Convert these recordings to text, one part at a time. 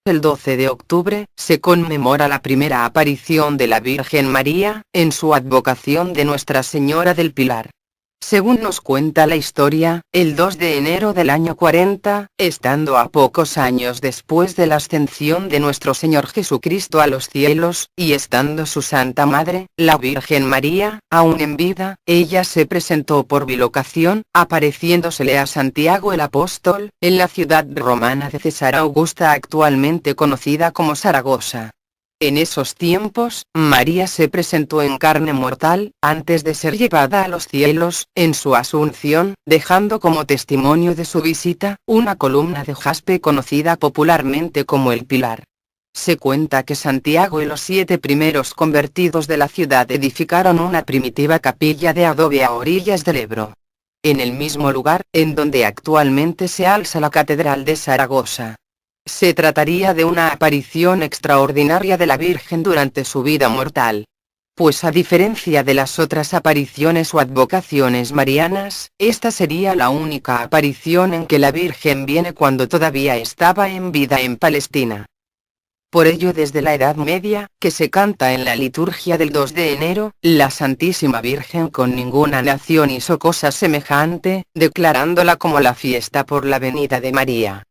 El 12 de octubre se conmemora la primera aparición de la Virgen María, en su advocación de Nuestra Señora del Pilar. Según nos cuenta la historia, el 2 de enero del año 40, estando a pocos años después de la ascensión de nuestro Señor Jesucristo a los cielos, y estando su Santa Madre, la Virgen María, aún en vida, ella se presentó por bilocación, apareciéndosele a Santiago el Apóstol, en la ciudad romana de Cesarea Augusta, actualmente conocida como Zaragoza. En esos tiempos, María se presentó en carne mortal, antes de ser llevada a los cielos, en su asunción, dejando como testimonio de su visita, una columna de jaspe conocida popularmente como el Pilar. Se cuenta que Santiago y los 7 primeros convertidos de la ciudad edificaron una primitiva capilla de adobe a orillas del Ebro. En el mismo lugar, en donde actualmente se alza la Catedral de Zaragoza. Se trataría de una aparición extraordinaria de la Virgen durante su vida mortal. Pues a diferencia de las otras apariciones o advocaciones marianas, esta sería la única aparición en que la Virgen viene cuando todavía estaba en vida en Palestina. Por ello desde la Edad Media, que se canta en la liturgia del 2 de enero, la Santísima Virgen con ninguna nación hizo cosa semejante, declarándola como la fiesta por la venida de María.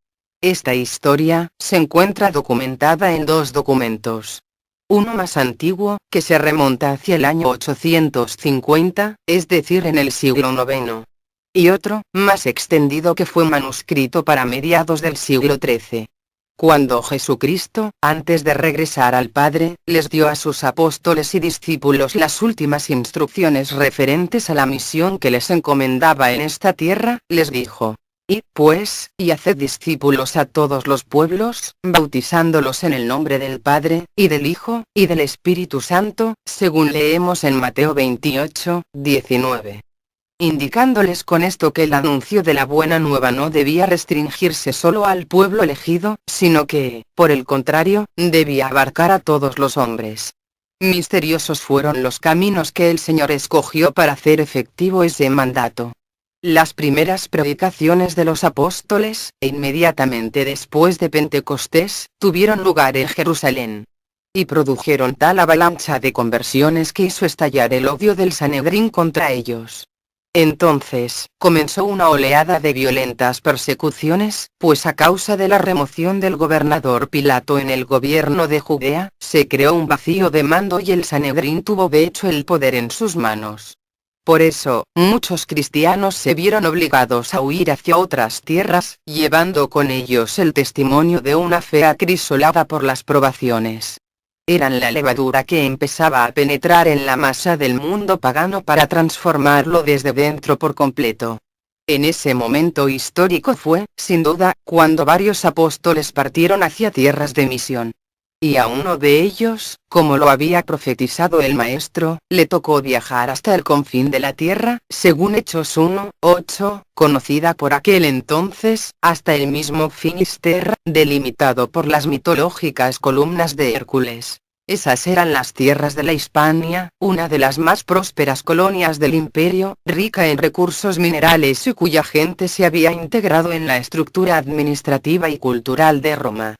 Esta historia se encuentra documentada en 2 documentos. Uno más antiguo, que se remonta hacia el año 850, es decir en el siglo IX. Y otro, más extendido, que fue manuscrito para mediados del siglo XIII. Cuando Jesucristo, antes de regresar al Padre, les dio a sus apóstoles y discípulos las últimas instrucciones referentes a la misión que les encomendaba en esta tierra, les dijo: Id pues, y haced discípulos a todos los pueblos, bautizándolos en el nombre del Padre, y del Hijo, y del Espíritu Santo, según leemos en Mateo 28, 19. Indicándoles con esto que el anuncio de la buena nueva no debía restringirse solo al pueblo elegido, sino que, por el contrario, debía abarcar a todos los hombres. Misteriosos fueron los caminos que el Señor escogió para hacer efectivo ese mandato. Las primeras predicaciones de los apóstoles, inmediatamente después de Pentecostés, tuvieron lugar en Jerusalén. Y produjeron tal avalancha de conversiones que hizo estallar el odio del Sanedrín contra ellos. Entonces, comenzó una oleada de violentas persecuciones, pues a causa de la remoción del gobernador Pilato en el gobierno de Judea, se creó un vacío de mando y el Sanedrín tuvo de hecho el poder en sus manos. Por eso, muchos cristianos se vieron obligados a huir hacia otras tierras, llevando con ellos el testimonio de una fe acrisolada por las provaciones. Eran la levadura que empezaba a penetrar en la masa del mundo pagano para transformarlo desde dentro por completo. En ese momento histórico fue, sin duda, cuando varios apóstoles partieron hacia tierras de misión. Y a uno de ellos, como lo había profetizado el Maestro, le tocó viajar hasta el confín de la tierra, según Hechos 1, 8, conocida por aquel entonces, hasta el mismo Finisterra, delimitado por las mitológicas columnas de Hércules. Esas eran las tierras de la Hispania, una de las más prósperas colonias del imperio, rica en recursos minerales y cuya gente se había integrado en la estructura administrativa y cultural de Roma.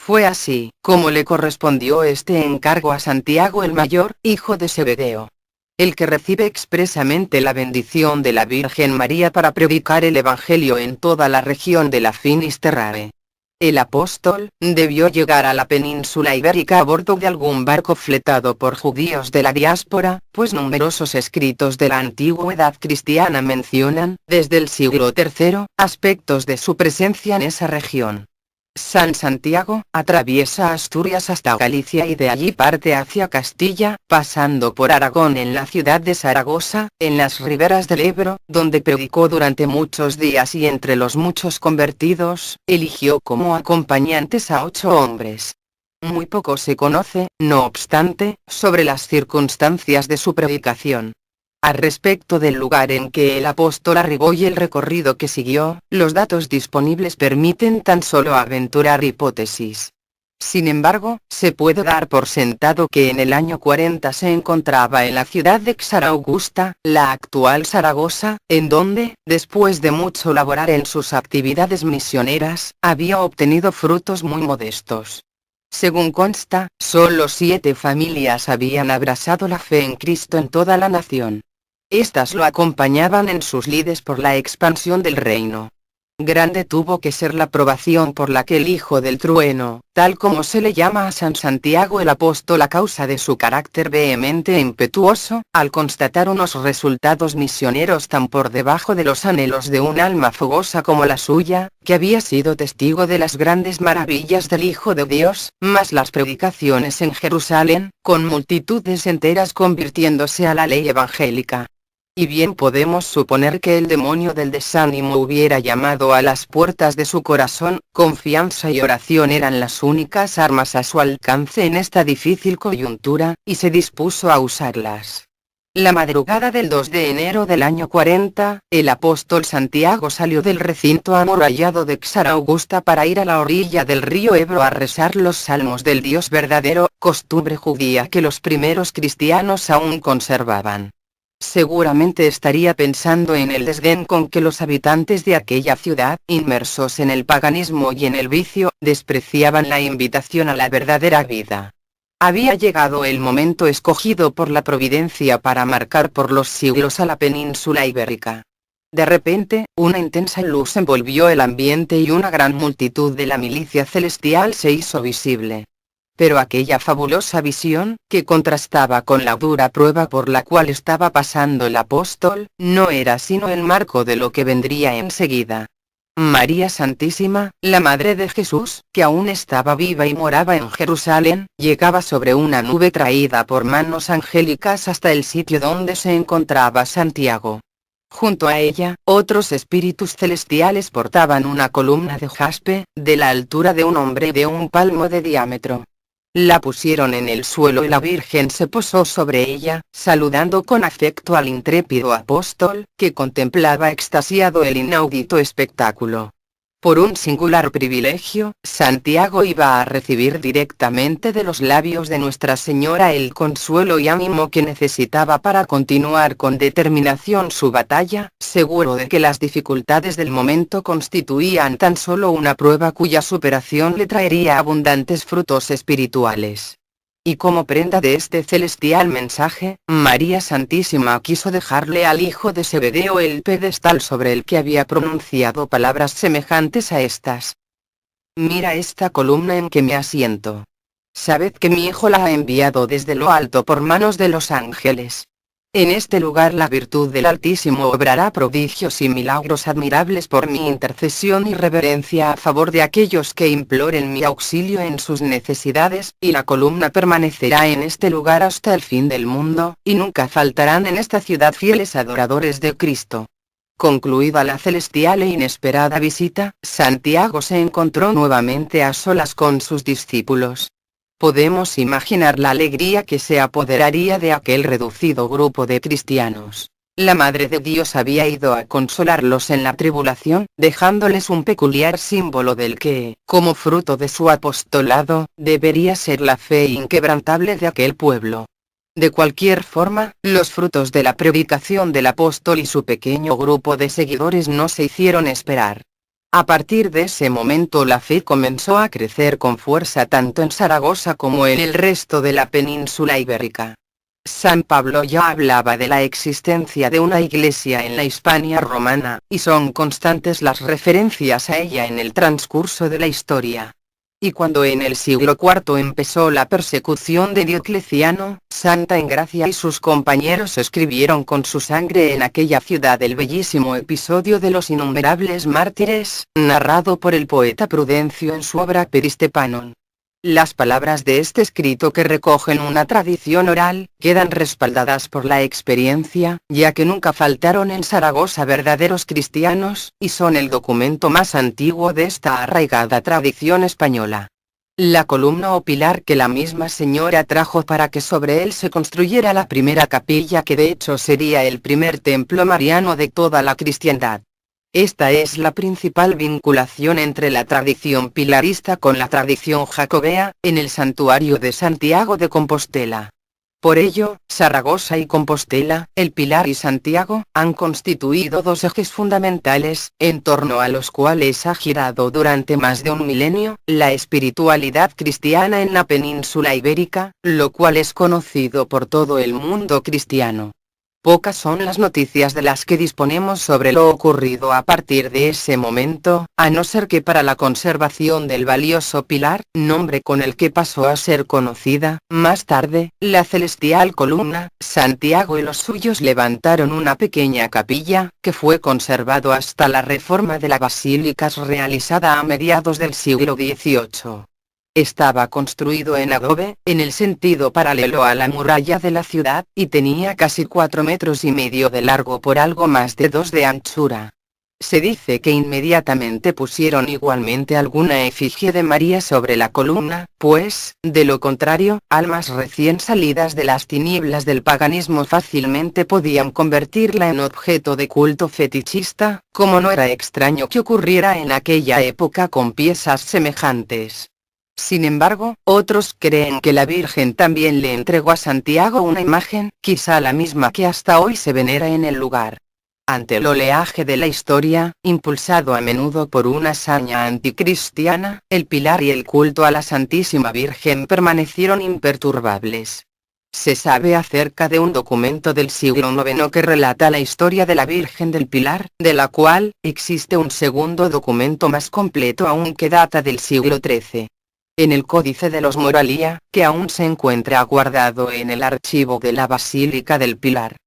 Fue así, como le correspondió este encargo a Santiago el Mayor, hijo de Zebedeo. El que recibe expresamente la bendición de la Virgen María para predicar el Evangelio en toda la región de la Finisterrae. El apóstol debió llegar a la península ibérica a bordo de algún barco fletado por judíos de la diáspora, pues numerosos escritos de la antigüedad cristiana mencionan, desde el siglo III, aspectos de su presencia en esa región. San Santiago atraviesa Asturias hasta Galicia y de allí parte hacia Castilla, pasando por Aragón en la ciudad de Zaragoza, en las riberas del Ebro, donde predicó durante muchos días y entre los muchos convertidos, eligió como acompañantes a 8 hombres. Muy poco se conoce, no obstante, sobre las circunstancias de su predicación. Al respecto del lugar en que el apóstol arribó y el recorrido que siguió, los datos disponibles permiten tan solo aventurar hipótesis. Sin embargo, se puede dar por sentado que en el año 40 se encontraba en la ciudad de Xara Augusta, la actual Zaragoza, en donde, después de mucho laborar en sus actividades misioneras, había obtenido frutos muy modestos. Según consta, solo 7 familias habían abrazado la fe en Cristo en toda la nación. Estas lo acompañaban en sus lides por la expansión del reino. Grande tuvo que ser la probación por la que el Hijo del Trueno, tal como se le llama a San Santiago el Apóstol a causa de su carácter vehemente e impetuoso, al constatar unos resultados misioneros tan por debajo de los anhelos de un alma fogosa como la suya, que había sido testigo de las grandes maravillas del Hijo de Dios, más las predicaciones en Jerusalén, con multitudes enteras convirtiéndose a la ley evangélica. Y bien podemos suponer que el demonio del desánimo hubiera llamado a las puertas de su corazón, confianza y oración eran las únicas armas a su alcance en esta difícil coyuntura, y se dispuso a usarlas. La madrugada del 2 de enero del año 40, el apóstol Santiago salió del recinto amurallado de Xara Augusta para ir a la orilla del río Ebro a rezar los salmos del Dios verdadero, costumbre judía que los primeros cristianos aún conservaban. Seguramente estaría pensando en el desdén con que los habitantes de aquella ciudad, inmersos en el paganismo y en el vicio, despreciaban la invitación a la verdadera vida. Había llegado el momento escogido por la providencia para marcar por los siglos a la península ibérica. De repente, una intensa luz envolvió el ambiente y una gran multitud de la milicia celestial se hizo visible. Pero aquella fabulosa visión, que contrastaba con la dura prueba por la cual estaba pasando el apóstol, no era sino el marco de lo que vendría enseguida. María Santísima, la Madre de Jesús, que aún estaba viva y moraba en Jerusalén, llegaba sobre una nube traída por manos angélicas hasta el sitio donde se encontraba Santiago. Junto a ella, otros espíritus celestiales portaban una columna de jaspe, de la altura de un hombre y de 1 palmo de diámetro. La pusieron en el suelo y la Virgen se posó sobre ella, saludando con afecto al intrépido apóstol, que contemplaba extasiado el inaudito espectáculo. Por un singular privilegio, Santiago iba a recibir directamente de los labios de Nuestra Señora el consuelo y ánimo que necesitaba para continuar con determinación su batalla, seguro de que las dificultades del momento constituían tan solo una prueba cuya superación le traería abundantes frutos espirituales. Y como prenda de este celestial mensaje, María Santísima quiso dejarle al hijo de Zebedeo el pedestal sobre el que había pronunciado palabras semejantes a estas. Mira esta columna en que me asiento. Sabed que mi hijo la ha enviado desde lo alto por manos de los ángeles. En este lugar la virtud del Altísimo obrará prodigios y milagros admirables por mi intercesión y reverencia a favor de aquellos que imploren mi auxilio en sus necesidades, y la columna permanecerá en este lugar hasta el fin del mundo, y nunca faltarán en esta ciudad fieles adoradores de Cristo. Concluida la celestial e inesperada visita, Santiago se encontró nuevamente a solas con sus discípulos. Podemos imaginar la alegría que se apoderaría de aquel reducido grupo de cristianos. La Madre de Dios había ido a consolarlos en la tribulación, dejándoles un peculiar símbolo del que, como fruto de su apostolado, debería ser la fe inquebrantable de aquel pueblo. De cualquier forma, los frutos de la predicación del apóstol y su pequeño grupo de seguidores no se hicieron esperar. A partir de ese momento la fe comenzó a crecer con fuerza tanto en Zaragoza como en el resto de la península ibérica. San Pablo ya hablaba de la existencia de una iglesia en la Hispania romana, y son constantes las referencias a ella en el transcurso de la historia. Y cuando en el siglo IV empezó la persecución de Diocleciano, Santa Engracia y sus compañeros escribieron con su sangre en aquella ciudad el bellísimo episodio de los innumerables mártires, narrado por el poeta Prudencio en su obra Peristepanon. Las palabras de este escrito, que recogen una tradición oral, quedan respaldadas por la experiencia, ya que nunca faltaron en Zaragoza verdaderos cristianos, y son el documento más antiguo de esta arraigada tradición española. La columna o pilar que la misma señora trajo para que sobre él se construyera la primera capilla, que de hecho sería el primer templo mariano de toda la cristiandad. Esta es la principal vinculación entre la tradición pilarista con la tradición jacobea, en el santuario de Santiago de Compostela. Por ello, Zaragoza y Compostela, el Pilar y Santiago, han constituido dos ejes fundamentales, en torno a los cuales ha girado durante más de un milenio, la espiritualidad cristiana en la península ibérica, lo cual es conocido por todo el mundo cristiano. Pocas son las noticias de las que disponemos sobre lo ocurrido a partir de ese momento, a no ser que para la conservación del valioso pilar, nombre con el que pasó a ser conocida, más tarde, la celestial columna, Santiago y los suyos levantaron una pequeña capilla, que fue conservado hasta la reforma de la basílica realizada a mediados del siglo XVIII. Estaba construido en adobe, en el sentido paralelo a la muralla de la ciudad, y tenía casi 4,5 metros de largo por algo más de 2 de anchura. Se dice que inmediatamente pusieron igualmente alguna efigie de María sobre la columna, pues, de lo contrario, almas recién salidas de las tinieblas del paganismo fácilmente podían convertirla en objeto de culto fetichista, como no era extraño que ocurriera en aquella época con piezas semejantes. Sin embargo, otros creen que la Virgen también le entregó a Santiago una imagen, quizá la misma que hasta hoy se venera en el lugar. Ante el oleaje de la historia, impulsado a menudo por una saña anticristiana, el pilar y el culto a la Santísima Virgen permanecieron imperturbables. Se sabe acerca de un documento del siglo IX que relata la historia de la Virgen del Pilar, de la cual, existe un segundo documento más completo aún que data del siglo XIII. En el Códice de los Moralía, que aún se encuentra guardado en el archivo de la Basílica del Pilar,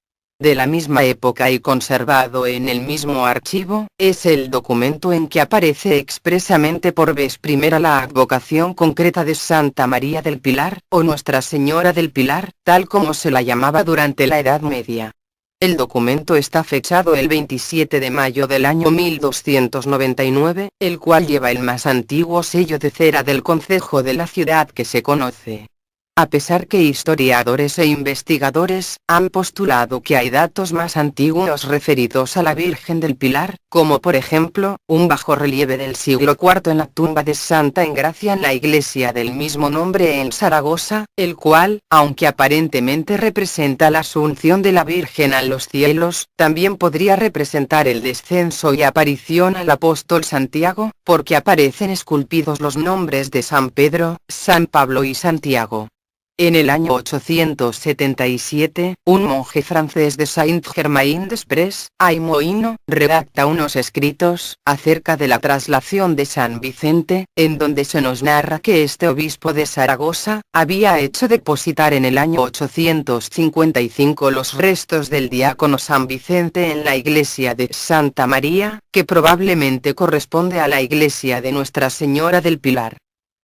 de la misma época y conservado en el mismo archivo, es el documento en que aparece expresamente por vez primera la advocación concreta de Santa María del Pilar, o Nuestra Señora del Pilar, tal como se la llamaba durante la Edad Media. El documento está fechado el 27 de mayo del año 1299, el cual lleva el más antiguo sello de cera del concejo de la ciudad que se conoce. A pesar que historiadores e investigadores han postulado que hay datos más antiguos referidos a la Virgen del Pilar, como por ejemplo, un bajorrelieve del siglo IV en la tumba de Santa Engracia en la iglesia del mismo nombre en Zaragoza, el cual, aunque aparentemente representa la asunción de la Virgen a los cielos, también podría representar el descenso y aparición al apóstol Santiago, porque aparecen esculpidos los nombres de San Pedro, San Pablo y Santiago. En el año 877, un monje francés de Saint-Germain-des-Prés, Aymoino, redacta unos escritos acerca de la traslación de San Vicente, en donde se nos narra que este obispo de Zaragoza había hecho depositar en el año 855 los restos del diácono San Vicente en la iglesia de Santa María, que probablemente corresponde a la iglesia de Nuestra Señora del Pilar.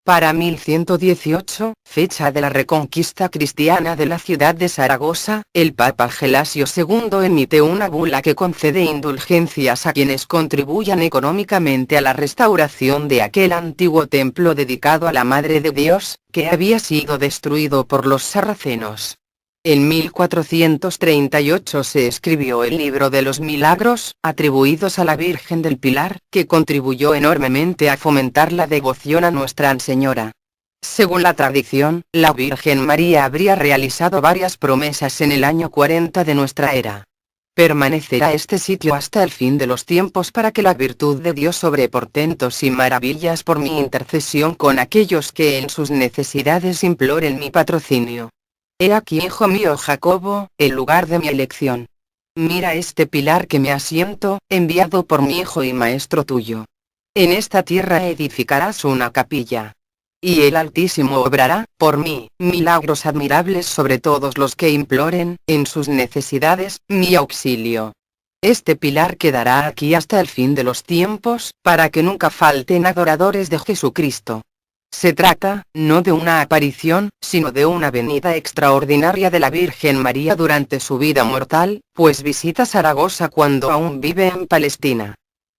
Para 1118, fecha de la reconquista cristiana de la ciudad de Zaragoza, el Papa Gelasio II emite una bula que concede indulgencias a quienes contribuyan económicamente a la restauración de aquel antiguo templo dedicado a la Madre de Dios, que había sido destruido por los sarracenos. En 1438 se escribió el Libro de los Milagros, atribuidos a la Virgen del Pilar, que contribuyó enormemente a fomentar la devoción a Nuestra Señora. Según la tradición, la Virgen María habría realizado varias promesas en el año 40 de nuestra era. Permanecerá este sitio hasta el fin de los tiempos para que la virtud de Dios sobre portentos y maravillas por mi intercesión con aquellos que en sus necesidades imploren mi patrocinio. He aquí, hijo mío Jacobo, el lugar de mi elección. Mira este pilar que me asiento, enviado por mi hijo y maestro tuyo. En esta tierra edificarás una capilla. Y el Altísimo obrará, por mí, milagros admirables sobre todos los que imploren, en sus necesidades, mi auxilio. Este pilar quedará aquí hasta el fin de los tiempos, para que nunca falten adoradores de Jesucristo. Se trata, no de una aparición, sino de una venida extraordinaria de la Virgen María durante su vida mortal, pues visita Zaragoza cuando aún vive en Palestina.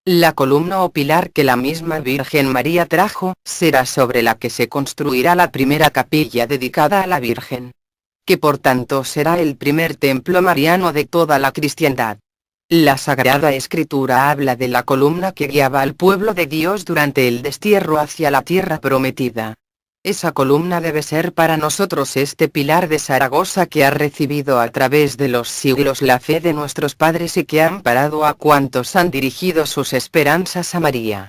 La columna o pilar que la misma Virgen María trajo, será sobre la que se construirá la primera capilla dedicada a la Virgen, que por tanto será el primer templo mariano de toda la cristiandad. La Sagrada Escritura habla de la columna que guiaba al pueblo de Dios durante el destierro hacia la tierra prometida. Esa columna debe ser para nosotros este pilar de Zaragoza que ha recibido a través de los siglos la fe de nuestros padres y que ha amparado a cuantos han dirigido sus esperanzas a María.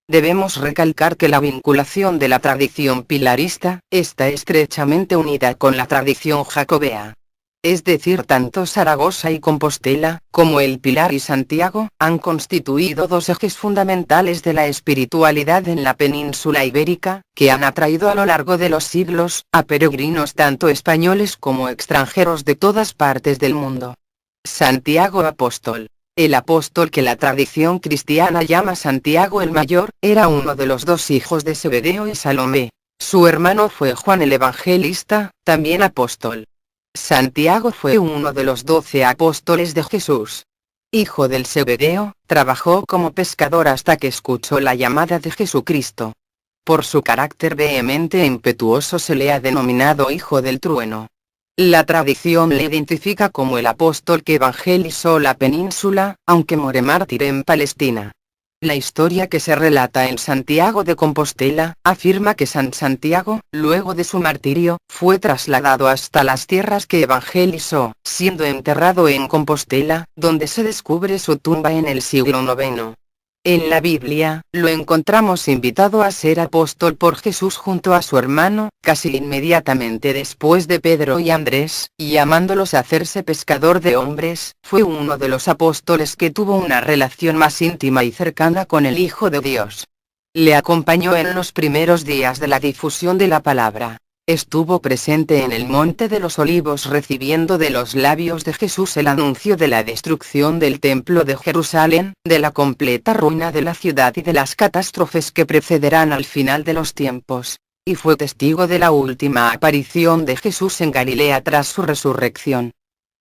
Debemos recalcar que la vinculación de la tradición pilarista está estrechamente unida con la tradición jacobea. Es decir, tanto Zaragoza y Compostela, como el Pilar y Santiago, han constituido dos ejes fundamentales de la espiritualidad en la península ibérica, que han atraído a lo largo de los siglos, a peregrinos tanto españoles como extranjeros de todas partes del mundo. Santiago Apóstol. El apóstol que la tradición cristiana llama Santiago el Mayor, era uno de los dos hijos de Zebedeo y Salomé. Su hermano fue Juan el Evangelista, también apóstol. Santiago fue uno de los 12 apóstoles de Jesús. Hijo del Zebedeo, trabajó como pescador hasta que escuchó la llamada de Jesucristo. Por su carácter vehemente e impetuoso se le ha denominado hijo del trueno. La tradición le identifica como el apóstol que evangelizó la península, aunque muere mártir en Palestina. La historia que se relata en Santiago de Compostela, afirma que San Santiago, luego de su martirio, fue trasladado hasta las tierras que evangelizó, siendo enterrado en Compostela, donde se descubre su tumba en el siglo IX. En la Biblia, lo encontramos invitado a ser apóstol por Jesús junto a su hermano, casi inmediatamente después de Pedro y Andrés, y llamándolos a hacerse pescador de hombres, fue uno de los apóstoles que tuvo una relación más íntima y cercana con el Hijo de Dios. Le acompañó en los primeros días de la difusión de la palabra. Estuvo presente en el Monte de los Olivos recibiendo de los labios de Jesús el anuncio de la destrucción del Templo de Jerusalén, de la completa ruina de la ciudad y de las catástrofes que precederán al final de los tiempos. Y fue testigo de la última aparición de Jesús en Galilea tras su resurrección.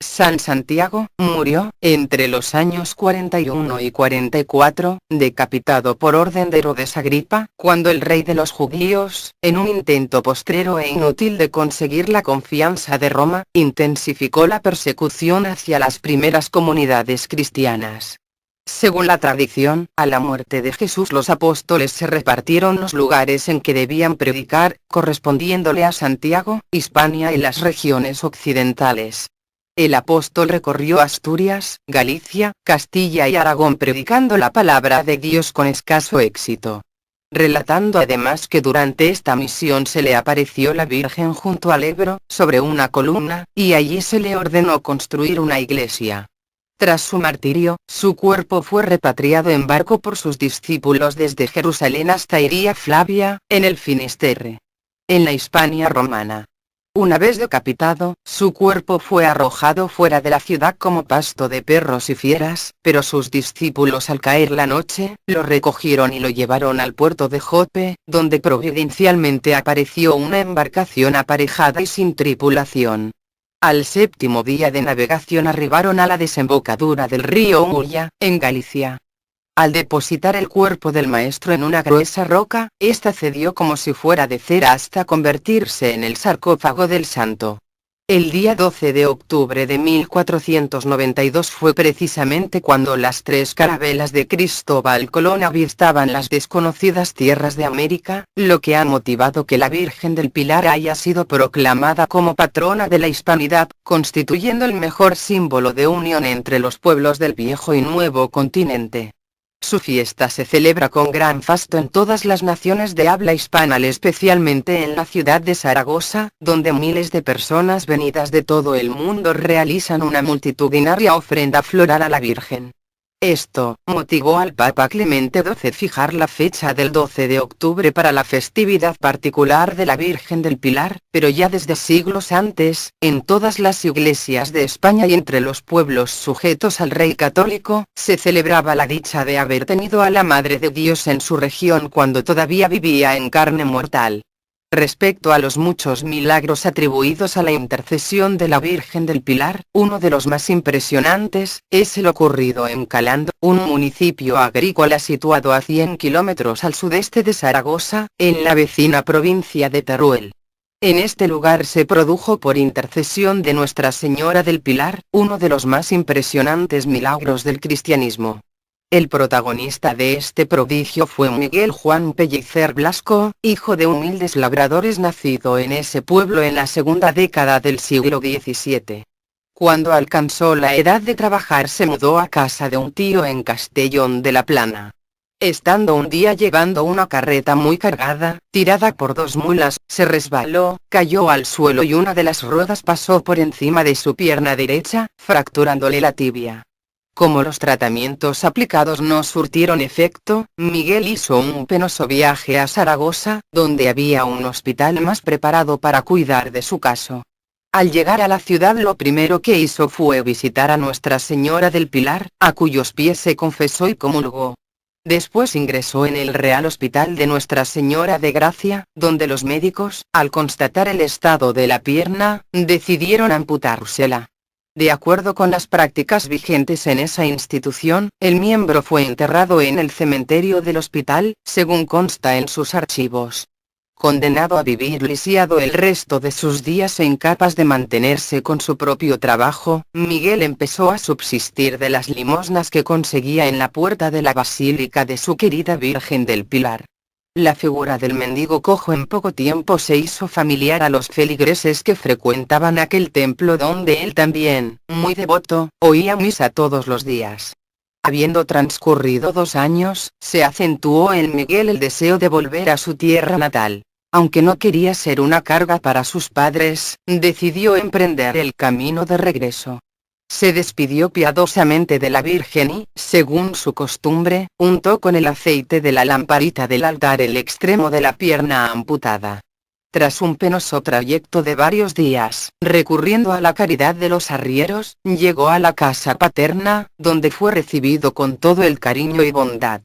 San Santiago murió, entre los años 41 y 44, decapitado por orden de Herodes Agripa, cuando el rey de los judíos, en un intento postrero e inútil de conseguir la confianza de Roma, intensificó la persecución hacia las primeras comunidades cristianas. Según la tradición, a la muerte de Jesús los apóstoles se repartieron los lugares en que debían predicar, correspondiéndole a Santiago, Hispania y las regiones occidentales. El apóstol recorrió Asturias, Galicia, Castilla y Aragón predicando la palabra de Dios con escaso éxito. Relatando además que durante esta misión se le apareció la Virgen junto al Ebro, sobre una columna, y allí se le ordenó construir una iglesia. Tras su martirio, su cuerpo fue repatriado en barco por sus discípulos desde Jerusalén hasta Iria Flavia, en el Finisterre, en la Hispania romana. Una vez decapitado, su cuerpo fue arrojado fuera de la ciudad como pasto de perros y fieras, pero sus discípulos al caer la noche, lo recogieron y lo llevaron al puerto de Jope, donde providencialmente apareció una embarcación aparejada y sin tripulación. Al séptimo día de navegación arribaron a la desembocadura del río Ulla, en Galicia. Al depositar el cuerpo del maestro en una gruesa roca, ésta cedió como si fuera de cera hasta convertirse en el sarcófago del santo. El día 12 de octubre de 1492 fue precisamente cuando las 3 carabelas de Cristóbal Colón avistaban las desconocidas tierras de América, lo que ha motivado que la Virgen del Pilar haya sido proclamada como patrona de la hispanidad, constituyendo el mejor símbolo de unión entre los pueblos del viejo y nuevo continente. Su fiesta se celebra con gran fasto en todas las naciones de habla hispana, especialmente en la ciudad de Zaragoza, donde miles de personas venidas de todo el mundo realizan una multitudinaria ofrenda floral a la Virgen. Esto motivó al Papa Clemente XII a fijar la fecha del 12 de octubre para la festividad particular de la Virgen del Pilar, pero ya desde siglos antes, en todas las iglesias de España y entre los pueblos sujetos al rey católico, se celebraba la dicha de haber tenido a la Madre de Dios en su región cuando todavía vivía en carne mortal. Respecto a los muchos milagros atribuidos a la intercesión de la Virgen del Pilar, uno de los más impresionantes, es el ocurrido en Calando, un municipio agrícola situado a 100 kilómetros al sudeste de Zaragoza, en la vecina provincia de Teruel. En este lugar se produjo por intercesión de Nuestra Señora del Pilar, uno de los más impresionantes milagros del cristianismo. El protagonista de este prodigio fue Miguel Juan Pellicer Blasco, hijo de humildes labradores nacido en ese pueblo en la segunda década del siglo XVII. Cuando alcanzó la edad de trabajar se mudó a casa de un tío en Castellón de la Plana. Estando un día llevando una carreta muy cargada, tirada por dos mulas, se resbaló, cayó al suelo y una de las ruedas pasó por encima de su pierna derecha, fracturándole la tibia. Como los tratamientos aplicados no surtieron efecto, Miguel hizo un penoso viaje a Zaragoza, donde había un hospital más preparado para cuidar de su caso. Al llegar a la ciudad lo primero que hizo fue visitar a Nuestra Señora del Pilar, a cuyos pies se confesó y comulgó. Después ingresó en el Real Hospital de Nuestra Señora de Gracia, donde los médicos, al constatar el estado de la pierna, decidieron amputársela. De acuerdo con las prácticas vigentes en esa institución, el miembro fue enterrado en el cementerio del hospital, según consta en sus archivos. Condenado a vivir lisiado el resto de sus días e incapaz de mantenerse con su propio trabajo, Miguel empezó a subsistir de las limosnas que conseguía en la puerta de la basílica de su querida Virgen del Pilar. La figura del mendigo cojo en poco tiempo se hizo familiar a los feligreses que frecuentaban aquel templo donde él también, muy devoto, oía misa todos los días. Habiendo transcurrido 2 años, se acentuó en Miguel el deseo de volver a su tierra natal. Aunque no quería ser una carga para sus padres, decidió emprender el camino de regreso. Se despidió piadosamente de la Virgen y, según su costumbre, untó con el aceite de la lamparita del altar el extremo de la pierna amputada. Tras un penoso trayecto de varios días, recurriendo a la caridad de los arrieros, llegó a la casa paterna, donde fue recibido con todo el cariño y bondad.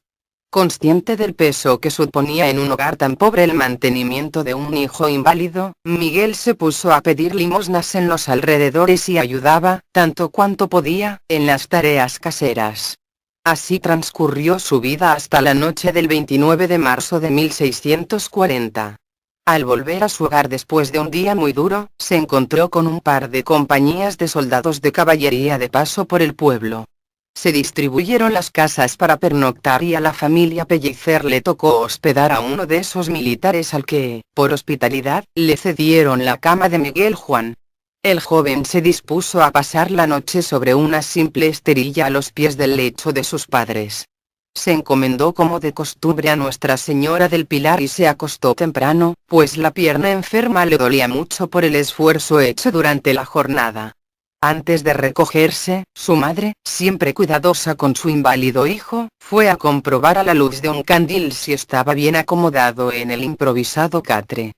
Consciente del peso que suponía en un hogar tan pobre el mantenimiento de un hijo inválido, Miguel se puso a pedir limosnas en los alrededores y ayudaba, tanto cuanto podía, en las tareas caseras. Así transcurrió su vida hasta la noche del 29 de marzo de 1640. Al volver a su hogar después de un día muy duro, se encontró con un par de compañías de soldados de caballería de paso por el pueblo. Se distribuyeron las casas para pernoctar y a la familia Pellicer le tocó hospedar a uno de esos militares al que, por hospitalidad, le cedieron la cama de Miguel Juan. El joven se dispuso a pasar la noche sobre una simple esterilla a los pies del lecho de sus padres. Se encomendó como de costumbre a Nuestra Señora del Pilar y se acostó temprano, pues la pierna enferma le dolía mucho por el esfuerzo hecho durante la jornada. Antes de recogerse, su madre, siempre cuidadosa con su inválido hijo, fue a comprobar a la luz de un candil si estaba bien acomodado en el improvisado catre.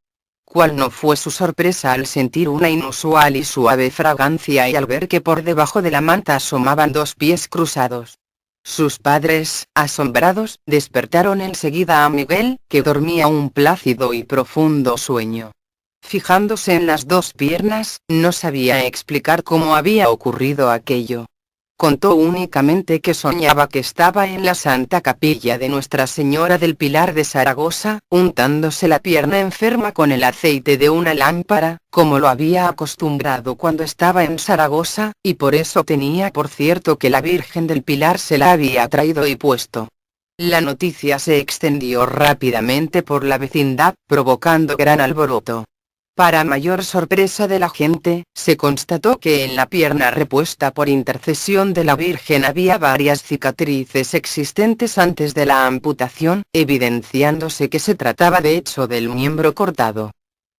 Cuál no fue su sorpresa al sentir una inusual y suave fragancia y al ver que por debajo de la manta asomaban 2 pies cruzados. Sus padres, asombrados, despertaron enseguida a Miguel, que dormía un plácido y profundo sueño. Fijándose en las 2 piernas, no sabía explicar cómo había ocurrido aquello. Contó únicamente que soñaba que estaba en la Santa Capilla de Nuestra Señora del Pilar de Zaragoza, untándose la pierna enferma con el aceite de una lámpara, como lo había acostumbrado cuando estaba en Zaragoza, y por eso tenía por cierto que la Virgen del Pilar se la había traído y puesto. La noticia se extendió rápidamente por la vecindad, provocando gran alboroto. Para mayor sorpresa de la gente, se constató que en la pierna repuesta por intercesión de la Virgen había varias cicatrices existentes antes de la amputación, evidenciándose que se trataba de hecho del miembro cortado.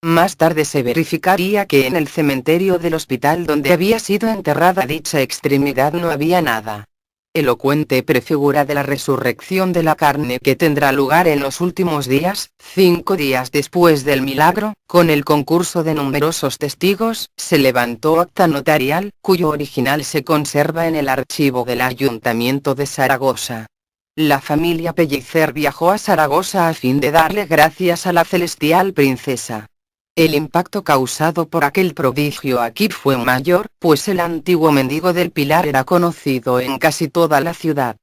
Más tarde se verificaría que en el cementerio del hospital donde había sido enterrada dicha extremidad no había nada. Elocuente prefigura de la resurrección de la carne que tendrá lugar en los últimos días, 5 días después del milagro, con el concurso de numerosos testigos, se levantó acta notarial, cuyo original se conserva en el archivo del Ayuntamiento de Zaragoza. La familia Pellicer viajó a Zaragoza a fin de darle gracias a la celestial princesa. El impacto causado por aquel prodigio aquí fue mayor, pues el antiguo mendigo del Pilar era conocido en casi toda la ciudad.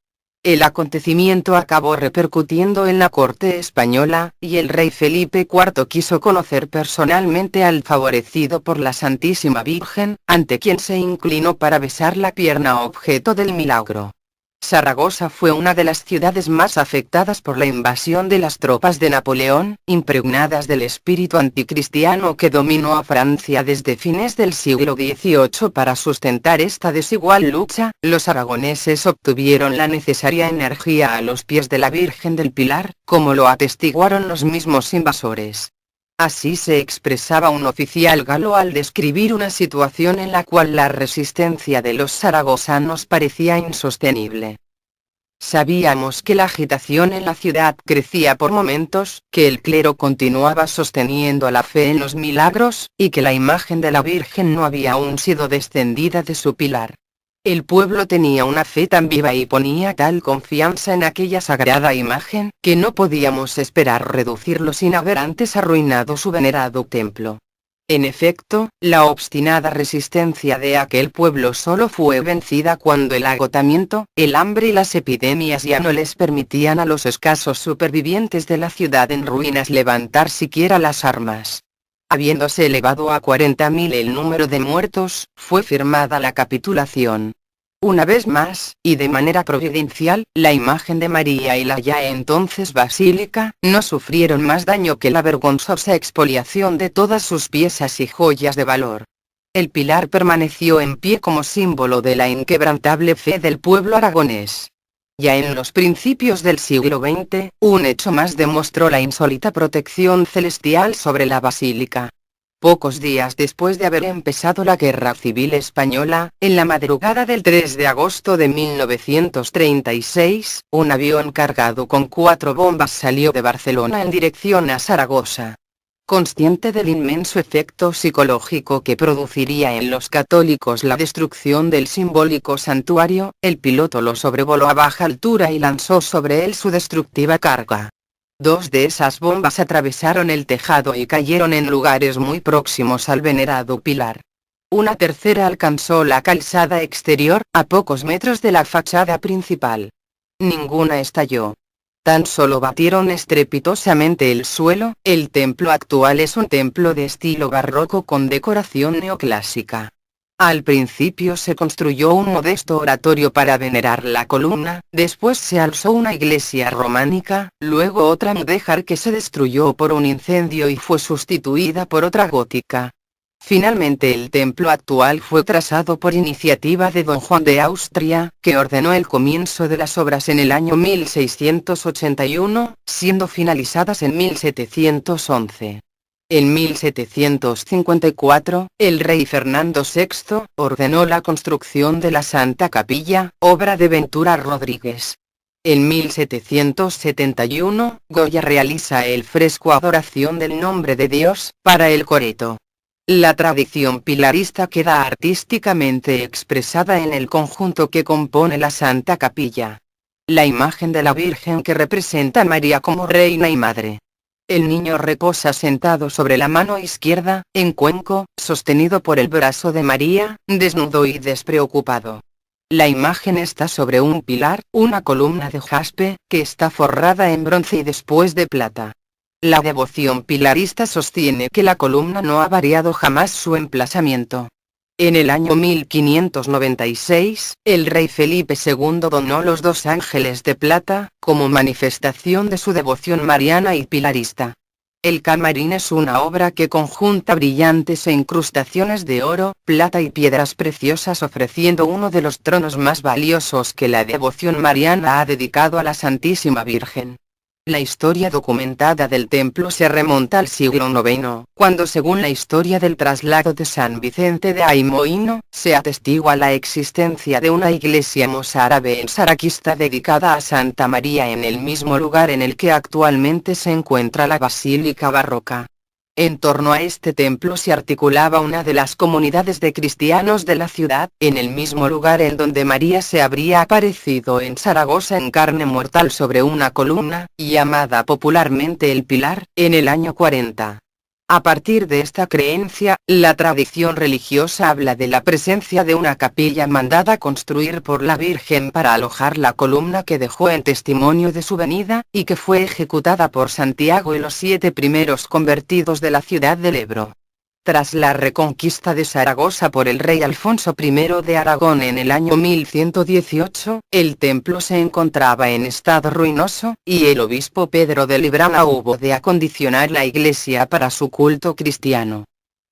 El acontecimiento acabó repercutiendo en la corte española, y el rey Felipe IV quiso conocer personalmente al favorecido por la Santísima Virgen, ante quien se inclinó para besar la pierna objeto del milagro. Zaragoza fue una de las ciudades más afectadas por la invasión de las tropas de Napoleón, impregnadas del espíritu anticristiano que dominó a Francia desde fines del siglo XVIII. Para sustentar esta desigual lucha, los aragoneses obtuvieron la necesaria energía a los pies de la Virgen del Pilar, como lo atestiguaron los mismos invasores. Así se expresaba un oficial galo al describir una situación en la cual la resistencia de los zaragozanos parecía insostenible. Sabíamos que la agitación en la ciudad crecía por momentos, que el clero continuaba sosteniendo la fe en los milagros, y que la imagen de la Virgen no había aún sido descendida de su pilar. El pueblo tenía una fe tan viva y ponía tal confianza en aquella sagrada imagen, que no podíamos esperar reducirlo sin haber antes arruinado su venerado templo. En efecto, la obstinada resistencia de aquel pueblo solo fue vencida cuando el agotamiento, el hambre y las epidemias ya no les permitían a los escasos supervivientes de la ciudad en ruinas levantar siquiera las armas. Habiéndose elevado a 40.000 el número de muertos, fue firmada la capitulación. Una vez más, y de manera providencial, la imagen de María y la ya entonces basílica, no sufrieron más daño que la vergonzosa expoliación de todas sus piezas y joyas de valor. El pilar permaneció en pie como símbolo de la inquebrantable fe del pueblo aragonés. Ya en los principios del siglo XX, un hecho más demostró la insólita protección celestial sobre la basílica. Pocos días después de haber empezado la Guerra Civil Española, en la madrugada del 3 de agosto de 1936, un avión cargado con 4 bombas salió de Barcelona en dirección a Zaragoza. Consciente del inmenso efecto psicológico que produciría en los católicos la destrucción del simbólico santuario, el piloto lo sobrevoló a baja altura y lanzó sobre él su destructiva carga. 2 de esas bombas atravesaron el tejado y cayeron en lugares muy próximos al venerado pilar. Una tercera alcanzó la calzada exterior, a pocos metros de la fachada principal. Ninguna estalló. Tan solo batieron estrepitosamente el suelo. El templo actual es un templo de estilo barroco con decoración neoclásica. Al principio se construyó un modesto oratorio para venerar la columna, después se alzó una iglesia románica, luego otra mudéjar que se destruyó por un incendio y fue sustituida por otra gótica. Finalmente el templo actual fue trazado por iniciativa de don Juan de Austria, que ordenó el comienzo de las obras en el año 1681, siendo finalizadas en 1711. En 1754, el rey Fernando VI ordenó la construcción de la Santa Capilla, obra de Ventura Rodríguez. En 1771, Goya realiza el fresco Adoración del Nombre de Dios, para el Coreto. La tradición pilarista queda artísticamente expresada en el conjunto que compone la Santa Capilla. La imagen de la Virgen que representa a María como reina y madre. El niño reposa sentado sobre la mano izquierda, en cuenco, sostenido por el brazo de María, desnudo y despreocupado. La imagen está sobre un pilar, una columna de jaspe, que está forrada en bronce y después de plata. La devoción pilarista sostiene que la columna no ha variado jamás su emplazamiento. En el año 1596, el rey Felipe II donó los 2 ángeles de plata, como manifestación de su devoción mariana y pilarista. El camarín es una obra que conjunta brillantes e incrustaciones de oro, plata y piedras preciosas, ofreciendo uno de los tronos más valiosos que la devoción mariana ha dedicado a la Santísima Virgen. La historia documentada del templo se remonta al siglo IX, cuando según la historia del traslado de San Vicente de Aymoíno, se atestigua la existencia de una iglesia mozárabe en Zaraquista dedicada a Santa María en el mismo lugar en el que actualmente se encuentra la basílica barroca. En torno a este templo se articulaba una de las comunidades de cristianos de la ciudad, en el mismo lugar en donde María se habría aparecido en Zaragoza en carne mortal sobre una columna, llamada popularmente el Pilar, en el año 40. A partir de esta creencia, la tradición religiosa habla de la presencia de una capilla mandada construir por la Virgen para alojar la columna que dejó en testimonio de su venida, y que fue ejecutada por Santiago y los 7 primeros convertidos de la ciudad del Ebro. Tras la reconquista de Zaragoza por el rey Alfonso I de Aragón en el año 1118, el templo se encontraba en estado ruinoso, y el obispo Pedro de Librana hubo de acondicionar la iglesia para su culto cristiano.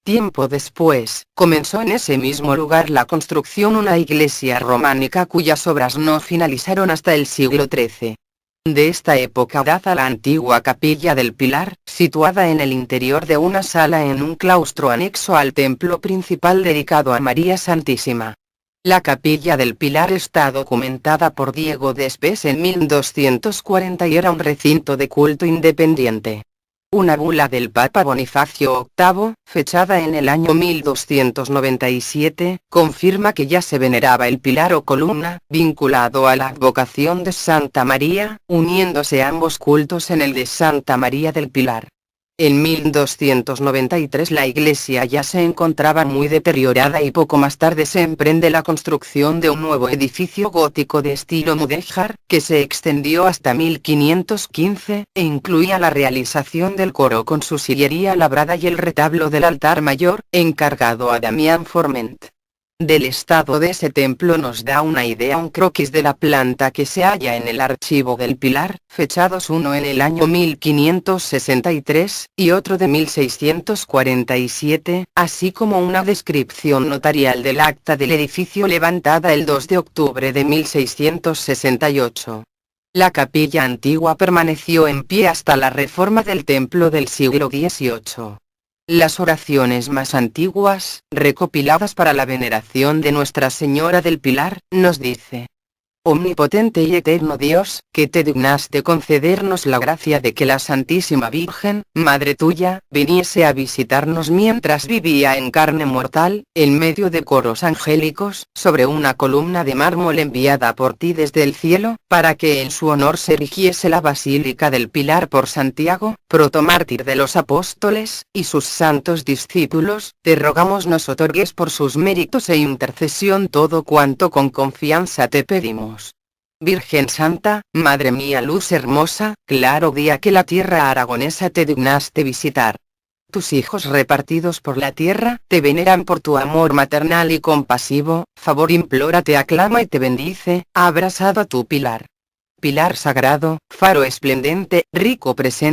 Tiempo después, comenzó en ese mismo lugar la construcción una iglesia románica cuyas obras no finalizaron hasta el siglo XIII. De esta época data la antigua Capilla del Pilar, situada en el interior de una sala en un claustro anexo al templo principal dedicado a María Santísima. La Capilla del Pilar está documentada por Diego de Espés en 1240 y era un recinto de culto independiente. Una bula del Papa Bonifacio VIII, fechada en el año 1297, confirma que ya se veneraba el pilar o columna, vinculado a la advocación de Santa María, uniéndose ambos cultos en el de Santa María del Pilar. En 1293 la iglesia ya se encontraba muy deteriorada y poco más tarde se emprende la construcción de un nuevo edificio gótico de estilo mudéjar, que se extendió hasta 1515, e incluía la realización del coro con su sillería labrada y el retablo del altar mayor, encargado a Damián Forment. Del estado de ese templo nos da una idea un croquis de la planta que se halla en el archivo del Pilar, fechados uno en el año 1563, y otro de 1647, así como una descripción notarial del acta del edificio levantada el 2 de octubre de 1668. La capilla antigua permaneció en pie hasta la reforma del templo del siglo XVIII. Las oraciones más antiguas, recopiladas para la veneración de Nuestra Señora del Pilar, nos dice: Omnipotente y eterno Dios, que te dignaste concedernos la gracia de que la Santísima Virgen, Madre tuya, viniese a visitarnos mientras vivía en carne mortal, en medio de coros angélicos, sobre una columna de mármol enviada por ti desde el cielo, para que en su honor se erigiese la Basílica del Pilar por Santiago, protomártir de los apóstoles, y sus santos discípulos, te rogamos nos otorgues por sus méritos e intercesión todo cuanto con confianza te pedimos. Virgen Santa, Madre mía, luz hermosa, claro día que la tierra aragonesa te dignaste visitar. Tus hijos repartidos por la tierra, te veneran por tu amor maternal y compasivo, favor implora, te aclama y te bendice, abrazado a tu pilar. Pilar sagrado, faro esplendente, rico presente.